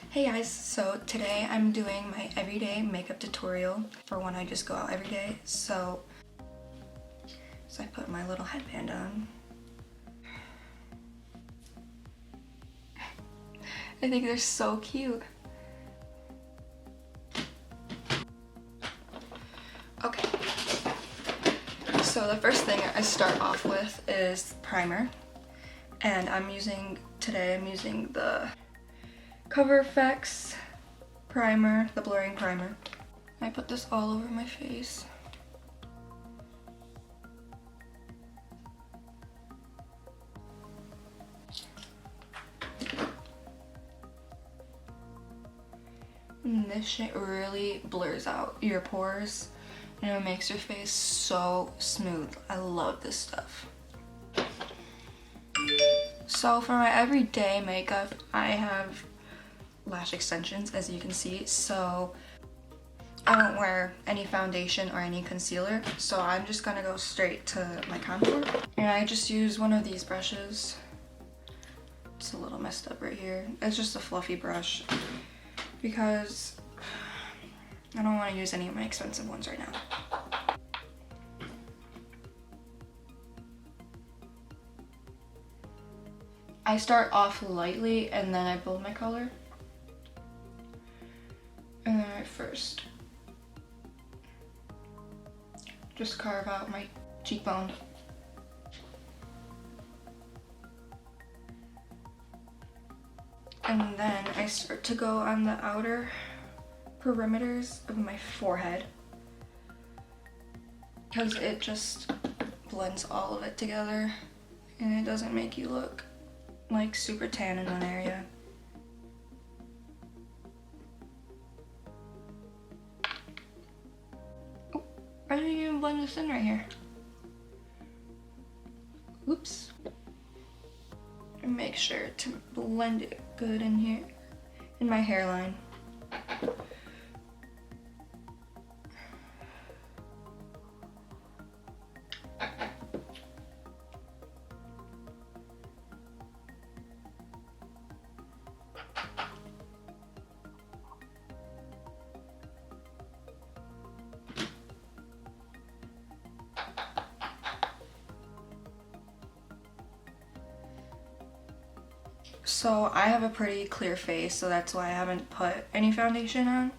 Hey guys, so today I'm doing my everyday makeup tutorial for when I just go out every day. So I put my little headband on. I think they're so cute. Okay, so the first thing I start off with is primer. And I'm using the Cover FX primer, the blurring primer. I put this all over my face. And this shit really blurs out your pores and it makes your face so smooth. I love this stuff. So for my everyday makeup, I have lash extensions, as you can see, so I don't wear any foundation or any concealer, so I'm just gonna go straight to my contour. And I just use one of these brushes. It's a little messed up right here. It's just a fluffy brush because I don't want to use any of my expensive ones right now. I start off lightly and then I build my color. And then I first just carve out my cheekbone. And then I start to go on the outer perimeters of my forehead because it just blends all of it together and it doesn't make you look like super tan in one area. Oh, I didn't even blend this in right here. Oops. And make sure to blend it good in here, in my hairline. So I have a pretty clear face, so that's why I haven't put any foundation on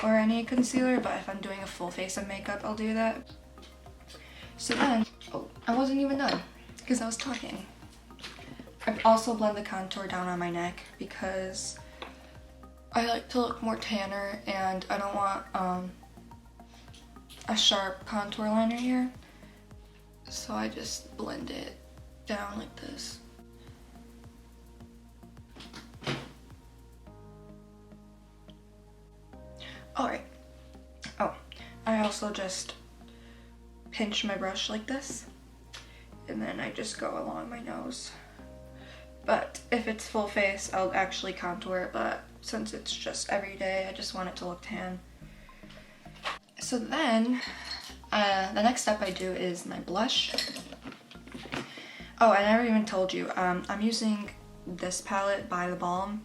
or any concealer, but if I'm doing a full face of makeup, I'll do that. So then, oh, I wasn't even done because I was talking. I also blend the contour down on my neck because I like to look more tanner and I don't want a sharp contour liner here. So I just blend it down like this. Alright. Oh, I also just pinch my brush like this, and then I just go along my nose. But if it's full face, I'll actually contour it, but since it's just everyday, I just want it to look tan. So then, the next step I do is my blush. Oh, I never even told you, I'm using this palette by The Balm.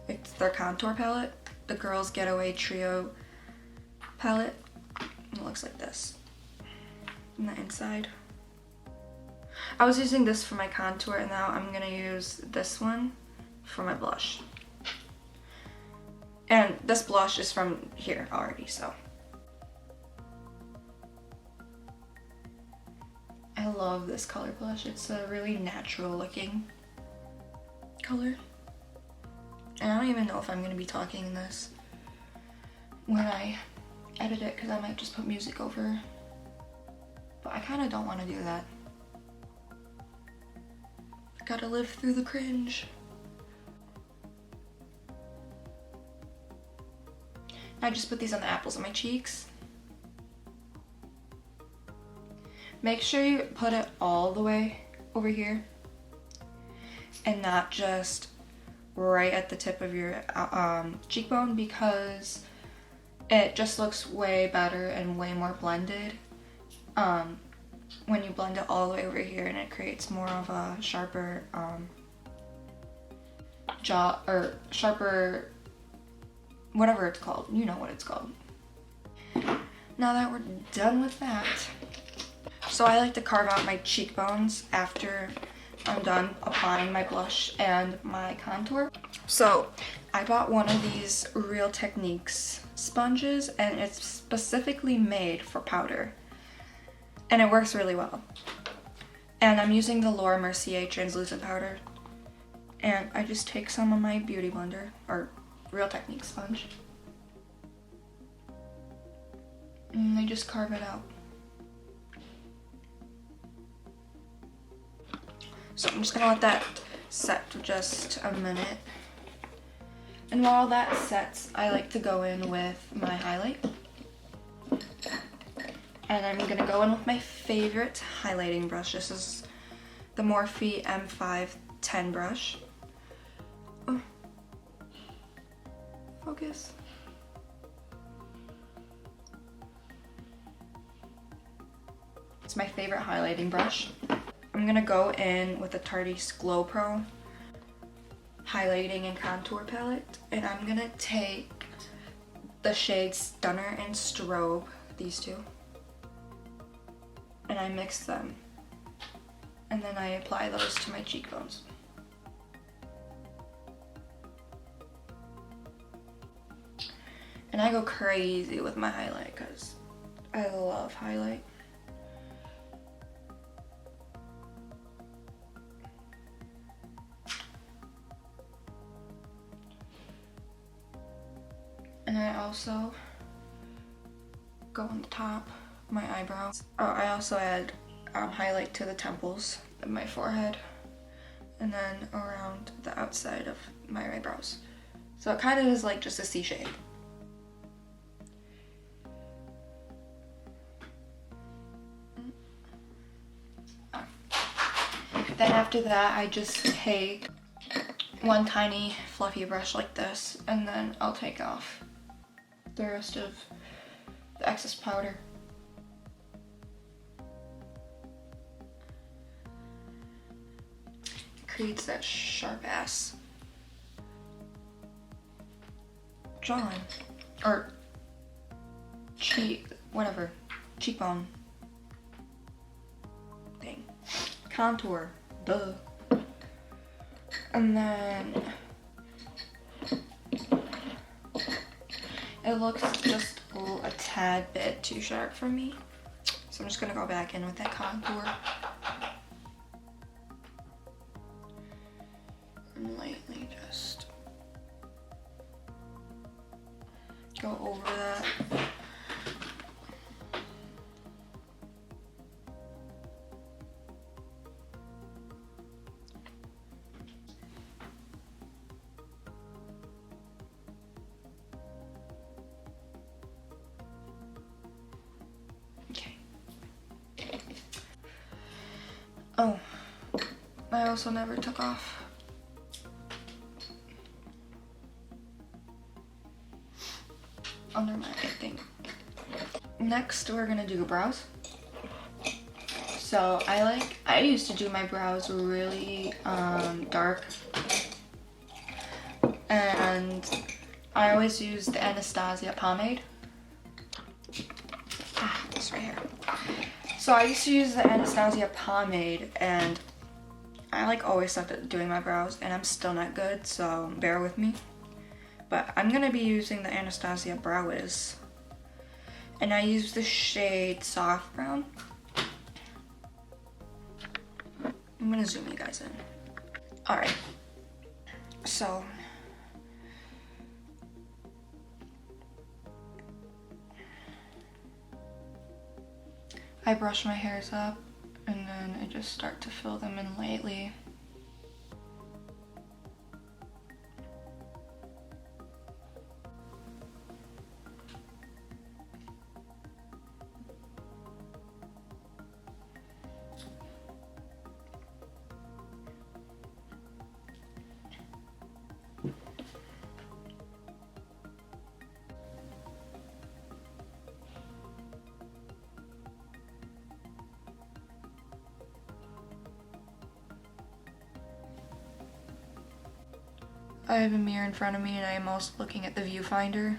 It's their contour palette. The Girls Getaway Trio palette. It looks like this on the inside. I was using this for my contour and now I'm gonna use this one for my blush. And this blush is from here already, so. I love this color blush. It's a really natural looking color. And I don't even know if I'm gonna be talking in this when I edit it because I might just put music over. But I kind of don't want to do that. Gotta live through the cringe. I just put these on the apples of my cheeks. Make sure you put it all the way over here and not just right at the tip of your cheekbone because it just looks way better and way more blended when you blend it all the way over here, and it creates more of a sharper whatever it's called. You know what it's called. Now that we're done with that, so I like to carve out my cheekbones after I'm done applying my blush and my contour. So I bought one of these Real Techniques sponges, and it's specifically made for powder, and it works really well. And I'm using the Laura Mercier translucent powder, and I just take some of my beauty blender or Real Techniques sponge, and I just carve it out. So I'm just gonna let that set for just a minute. And while that sets, I like to go in with my highlight. And I'm gonna go in with my favorite highlighting brush. This is the Morphe M510 brush. Oh. Focus. It's my favorite highlighting brush. I'm gonna go in with the Tarte Glow Pro highlighting and contour palette, and I'm gonna take the shades Stunner and Strobe, these two, and I mix them, and then I apply those to my cheekbones. And I go crazy with my highlight because I love highlight. And I also go on the top of my eyebrows. Oh, I also add highlight to the temples of my forehead, and then around the outside of my eyebrows. So it kind of is like just a C shape. Then after that, I just take one tiny fluffy brush like this, and then I'll take off the rest of the excess powder. It creates that sharp ass jawline, or cheek, whatever, cheekbone thing. Contour, duh. And then it looks just a tad bit too sharp for me, so I'm just gonna go back in with that contour and lightly just go over that. Oh, I also never took off under my thing. Next, we're gonna do brows. So I used to do my brows really dark, and I always use the Anastasia pomade. This right here. So I used to use the Anastasia pomade, and I always sucked at doing my brows, and I'm still not good, so bear with me. But I'm gonna be using the Anastasia Brow Wiz, and I use the shade Soft Brown. I'm gonna zoom you guys in. Alright, so I brush my hairs up, and then I just start to fill them in lightly. I have a mirror in front of me and I am also looking at the viewfinder.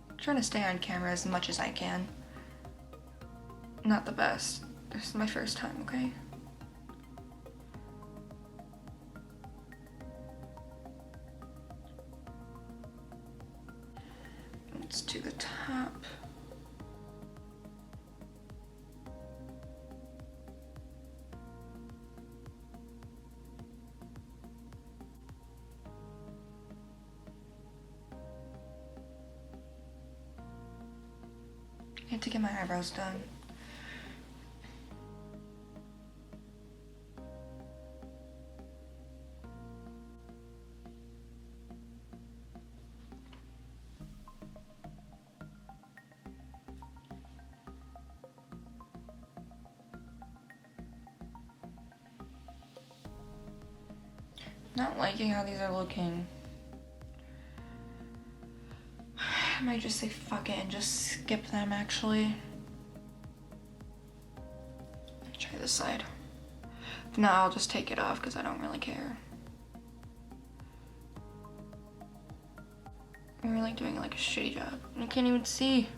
I'm trying to stay on camera as much as I can. Not the best. This is my first time, okay? Let's do the top. I have to get my eyebrows done. Not liking how these are looking. I might just say fuck it and just skip them actually. Try this side. If not, I'll just take it off because I don't really care. I'm really doing like a shitty job. I can't even see.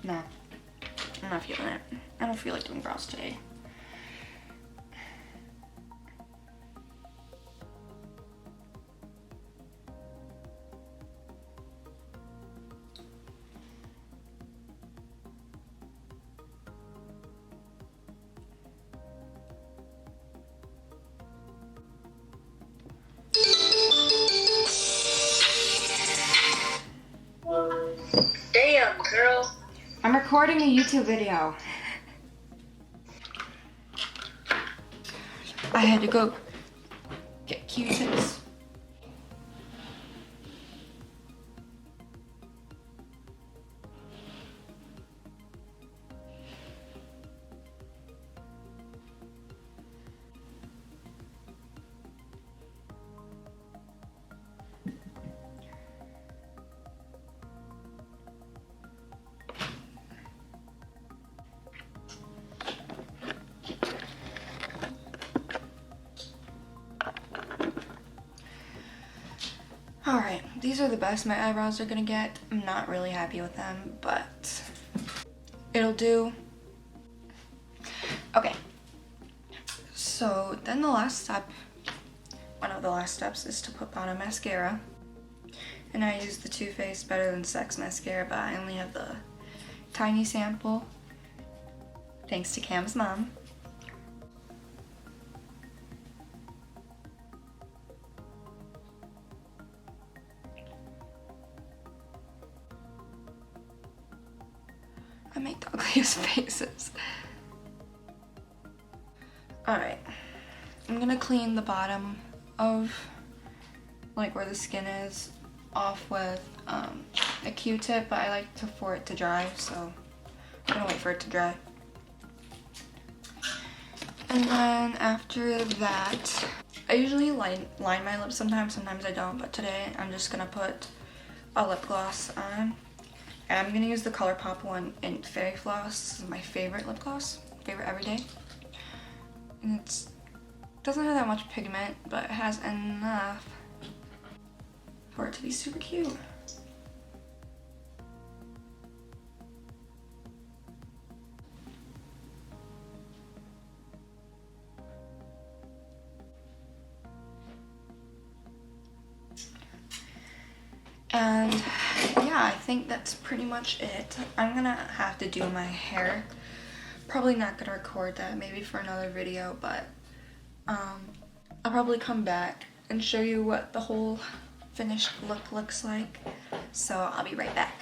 No, I'm not feeling it. I don't feel like doing brows today. Damn, girl. I'm recording a YouTube video. I had to go get Q-tips. Alright, these are the best my eyebrows are gonna get. I'm not really happy with them, but it'll do. Okay, so then the last step, one of the last steps, is to put on a mascara. And I use the Too Faced Better Than Sex mascara, but I only have the tiny sample, thanks to Cam's mom. I make the ugliest faces. Alright, I'm gonna clean the bottom of like where the skin is off with a Q-tip, but I like for it to dry, so I'm gonna wait for it to dry. And then after that, I usually line my lips sometimes I don't, but today I'm just gonna put a lip gloss on. And I'm gonna use the ColourPop one in Fairy Floss. This is my favorite lip gloss, favorite everyday. And it doesn't have that much pigment, but it has enough for it to be super cute. And yeah, I think that's pretty much it. I'm gonna have to do my hair. Probably not gonna record that, maybe for another video, but I'll probably come back and show you what the whole finished look looks like. So I'll be right back.